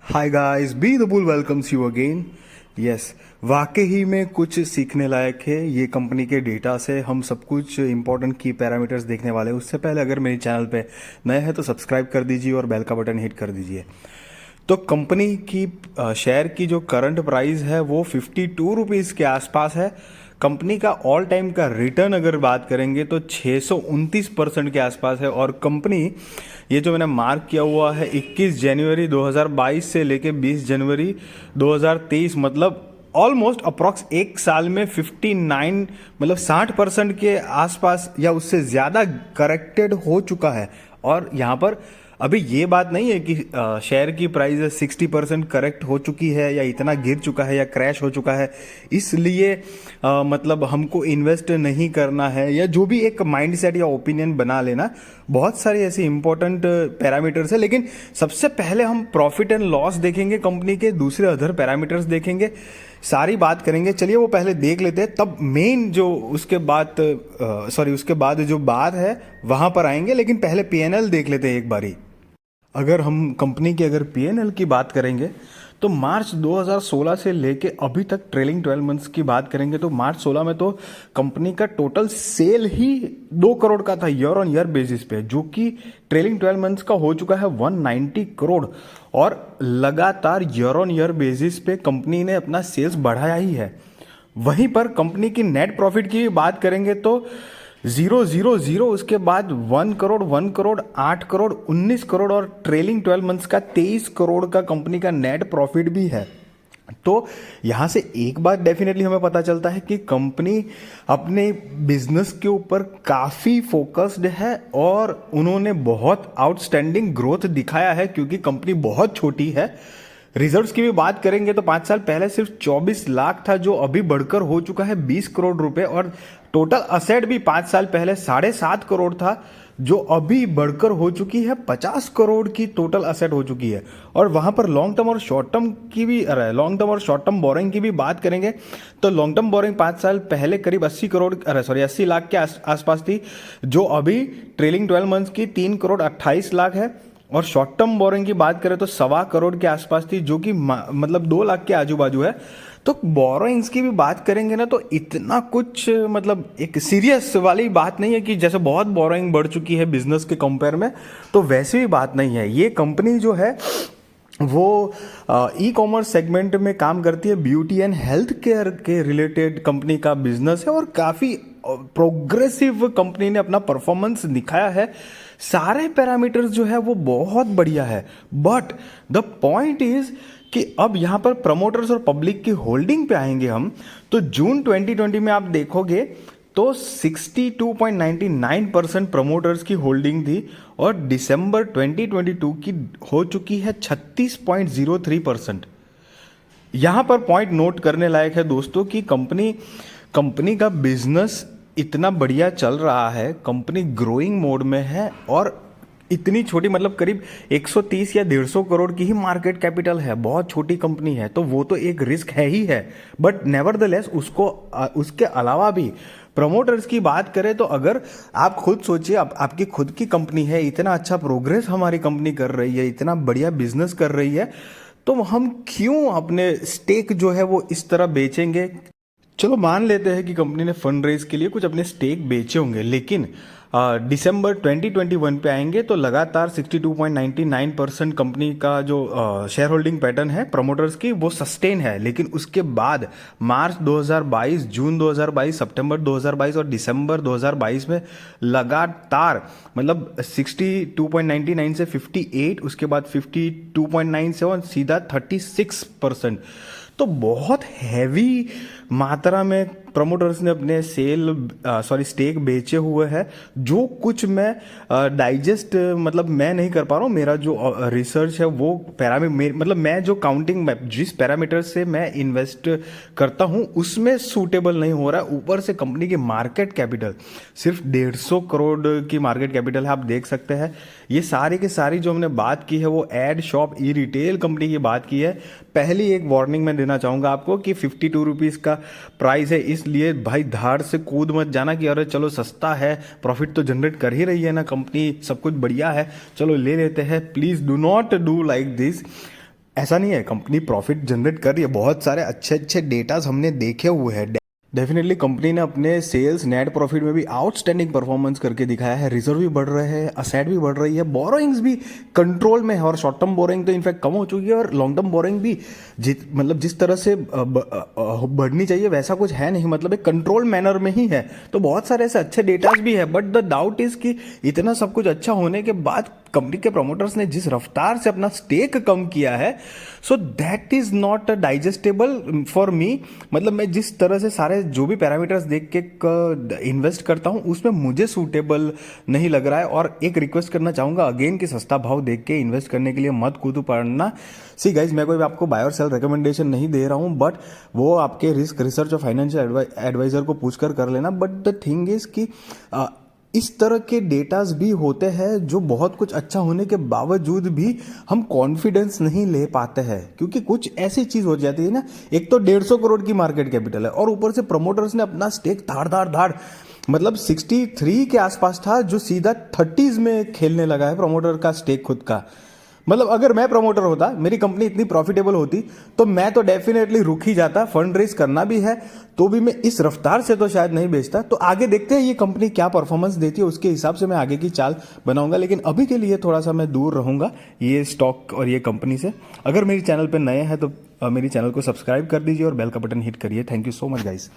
Hi guys, be the bull welcomes you again. Yes, वाकई में कुछ सीखने लायक है। ये कंपनी के डेटा से हम सब कुछ इंपॉर्टेंट की पैरामीटर्स देखने वाले हैं। उससे पहले अगर मेरे चैनल पे नए हैं तो सब्सक्राइब कर दीजिए और बेल का बटन हिट कर दीजिए। तो कंपनी की शेयर की जो करंट प्राइस है वो 52 रुपीज़ के आसपास है। कंपनी का ऑल टाइम का रिटर्न अगर बात करेंगे तो 629% के आसपास है। और कंपनी, ये जो मैंने मार्क किया हुआ है 21 जनवरी 2022 से लेके 20 जनवरी 2023, मतलब ऑलमोस्ट अप्रॉक्स एक साल में 59 मतलब 60% के आसपास या उससे ज़्यादा करेक्टेड हो चुका है। और यहाँ पर अभी ये बात नहीं है कि शेयर की प्राइस 60% करेक्ट हो चुकी है या इतना गिर चुका है या क्रैश हो चुका है, इसलिए मतलब हमको इन्वेस्ट नहीं करना है या जो भी एक माइंड सेट या ओपिनियन बना लेना। बहुत सारी ऐसी इंपॉर्टेंट पैरामीटर्स है, लेकिन सबसे पहले हम प्रॉफिट एंड लॉस देखेंगे कंपनी के, दूसरे अदर पैरामीटर्स देखेंगे, सारी बात करेंगे। चलिए वो पहले देख लेते हैं, तब मेन जो उसके बाद जो बात है वहां पर आएंगे। लेकिन पहले पीएनएल देख लेते हैं एक बारी। अगर हम कंपनी की पीएनएल की बात करेंगे तो मार्च 2016 से लेके अभी तक ट्रेलिंग 12 मंथ्स की बात करेंगे तो मार्च 16 में तो कंपनी का टोटल सेल ही 2 करोड़ का था ईयर ऑन ईयर बेसिस पे, जो कि ट्रेलिंग 12 मंथ्स का हो चुका है 190 करोड़। और लगातार ईयर ऑन ईयर बेसिस पे कंपनी ने अपना सेल्स बढ़ाया ही है। वहीं पर कंपनी की नेट प्रॉफिट की बात करेंगे तो 000, उसके बाद 1 करोड़, 1 करोड़, 8 करोड़, 19 करोड़ और ट्रेलिंग 12 मंथ्स का 23 करोड़ का कंपनी का नेट प्रॉफिट भी है। तो यहां से एक बात डेफिनेटली हमें पता चलता है कि कंपनी अपने बिजनेस के ऊपर काफी फोकस्ड है और उन्होंने बहुत आउटस्टैंडिंग ग्रोथ दिखाया है, क्योंकि कंपनी बहुत छोटी है। रिजल्ट्स की भी बात करेंगे तो 5 साल पहले सिर्फ 24 लाख था, जो अभी बढ़कर हो चुका है 20 करोड़ रुपए। और टोटल असेट भी 5 साल पहले 7.5 करोड़ था, जो अभी बढ़कर हो चुकी है 50 करोड़ की टोटल असेट हो चुकी है। और वहां पर लॉन्ग टर्म और शॉर्ट टर्म बोरिंग की भी बात करेंगे तो लॉन्ग टर्म बोरिंग 5 साल पहले करीब 80 लाख के आसपास थी, जो अभी ट्रेलिंग 12 मंथ्स की 3 करोड़ 28 लाख है। और शॉर्ट टर्म बोरिंग की बात करें तो 1.25 करोड़ के आसपास थी, जो कि मतलब 2 लाख के आजू बाजू है। तो बोरोइंग्स की भी बात करेंगे ना तो इतना कुछ मतलब एक सीरियस वाली बात नहीं है कि जैसे बहुत बोरोइंग बढ़ चुकी है बिजनेस के कंपेयर में, तो वैसी भी बात नहीं है। ये कंपनी जो है वो ई कॉमर्स सेगमेंट में काम करती है, ब्यूटी एंड हेल्थ केयर के रिलेटेड कंपनी का बिजनेस है और काफ़ी प्रोग्रेसिव कंपनी ने अपना परफॉर्मेंस दिखाया है। सारे पैरामीटर्स जो है वो बहुत बढ़िया है। बट द पॉइंट इज कि अब यहां पर प्रमोटर्स और पब्लिक की होल्डिंग पे आएंगे हम, तो जून 2020 में आप देखोगे तो 62.99% प्रमोटर्स की होल्डिंग थी और दिसंबर 2022 की हो चुकी है 36.03%। यहां पर पॉइंट नोट करने लायक है दोस्तों कि कंपनी का बिजनेस इतना बढ़िया चल रहा है, कंपनी ग्रोइंग मोड में है और इतनी छोटी मतलब करीब 130 या 150 करोड़ की ही मार्केट कैपिटल है, बहुत छोटी कंपनी है, तो वो तो एक रिस्क है ही है। बट नेवरदलेस उसके अलावा भी प्रमोटर्स की बात करें तो अगर आप खुद सोचिए, आपकी खुद की कंपनी है, इतना अच्छा प्रोग्रेस हमारी कंपनी कर रही है, इतना बढ़िया बिजनेस कर रही है, तो हम क्यों अपने स्टेक जो है वो इस तरह बेचेंगे। चलो मान लेते हैं कि कंपनी ने फंड रेज के लिए कुछ अपने स्टेक बेचे होंगे, लेकिन दिसंबर 2021 पे आएंगे तो लगातार 62.99% कंपनी का जो शेयर होल्डिंग पैटर्न है प्रमोटर्स की वो सस्टेन है। लेकिन उसके बाद मार्च 2022, जून 2022, सितंबर 2022 और दिसंबर 2022 में लगातार मतलब 62.99 से 58, उसके बाद 52.9 से और सीधा 36%। तो बहुत हैवी मात्रा में प्रमोटर्स ने अपने स्टेक बेचे हुए हैं, जो कुछ मैं डाइजेस्ट मतलब मैं नहीं कर पा रहा हूँ। मेरा जो रिसर्च है वो मतलब मैं जो काउंटिंग जिस पैरामीटर से मैं इन्वेस्ट करता हूँ उसमें सूटेबल नहीं हो रहा है। ऊपर से कंपनी की मार्केट कैपिटल सिर्फ 150 करोड़ की मार्केट कैपिटल है, आप देख सकते हैं। ये सारी की सारी जो हमने बात की है वो एड शॉप ई रिटेल कंपनी की बात की है। पहली एक वार्निंग मैं देना चाहूँगा आपको कि 52 रुपीज़ का प्राइस है, इसलिए भाई धाड़ से कूद मत जाना कि अरे चलो सस्ता है, प्रॉफिट तो जनरेट कर ही रही है ना कंपनी, सब कुछ बढ़िया है, चलो ले लेते हैं। Please do not do like this. ऐसा नहीं है, कंपनी प्रॉफिट जनरेट कर रही है, बहुत सारे अच्छे अच्छे डेटाज हमने देखे हुए हैं। डेफिनेटली कंपनी ने अपने सेल्स नेट प्रॉफिट में भी आउटस्टैंडिंग परफॉर्मेंस करके दिखाया है। रिजर्व भी बढ़ रहे हैं, असेट भी बढ़ रही है, बोरोइंग्स भी कंट्रोल में है, और शॉर्ट टर्म बोरोइंग तो इनफैक्ट कम हो चुकी है, और लॉन्ग टर्म बोरोइंग भी मतलब जिस तरह से बढ़नी चाहिए वैसा कुछ है नहीं, मतलब एक कंट्रोल मैनर में ही है। तो बहुत सारे ऐसे अच्छे डेटाज भी है, बट द डाउट इज कि इतना सब कुछ अच्छा होने के बाद कंपनी के प्रमोटर्स ने जिस रफ्तार से अपना स्टेक कम किया है, so that is not digestible for me. मतलब मैं जिस तरह से सारे जो भी पैरामीटर्स देख के इन्वेस्ट करता हूं उसमें मुझे सूटेबल नहीं लग रहा है। और एक रिक्वेस्ट करना चाहूंगा अगेन कि सस्ता भाव देख के इन्वेस्ट करने के लिए मत कूदो पड़ना। सी गाइज, मैं कोई आपको बाय और सेल रिकमेंडेशन नहीं दे रहा हूं, बट वो आपके रिस्क रिसर्च और फाइनेंशियल एडवाइजर को पूछकर कर लेना। बट द थिंग इज कि इस तरह के डेटाज भी होते हैं जो बहुत कुछ अच्छा होने के बावजूद भी हम कॉन्फिडेंस नहीं ले पाते हैं, क्योंकि कुछ ऐसी चीज हो जाती है ना, एक तो 150 करोड़ की मार्केट कैपिटल है, और ऊपर से प्रमोटर्स ने अपना स्टेक धाड़ धाड़ धाड़, मतलब 63 के आसपास था, जो सीधा 30s में खेलने लगा है प्रमोटर का स्टेक खुद का। मतलब अगर मैं प्रमोटर होता, मेरी कंपनी इतनी प्रॉफिटेबल होती, तो मैं तो डेफिनेटली रुक ही जाता। फंड रेज करना भी है तो भी मैं इस रफ्तार से तो शायद नहीं बेचता। तो आगे देखते हैं ये कंपनी क्या परफॉर्मेंस देती है, उसके हिसाब से मैं आगे की चाल बनाऊंगा। लेकिन अभी के लिए थोड़ा सा मैं दूर रहूंगा ये स्टॉक और ये कंपनी से। अगर मेरी चैनल पर नए हैं तो मेरी चैनल को सब्सक्राइब कर दीजिए और बेल का बटन हिट करिए। Thank you so much guys.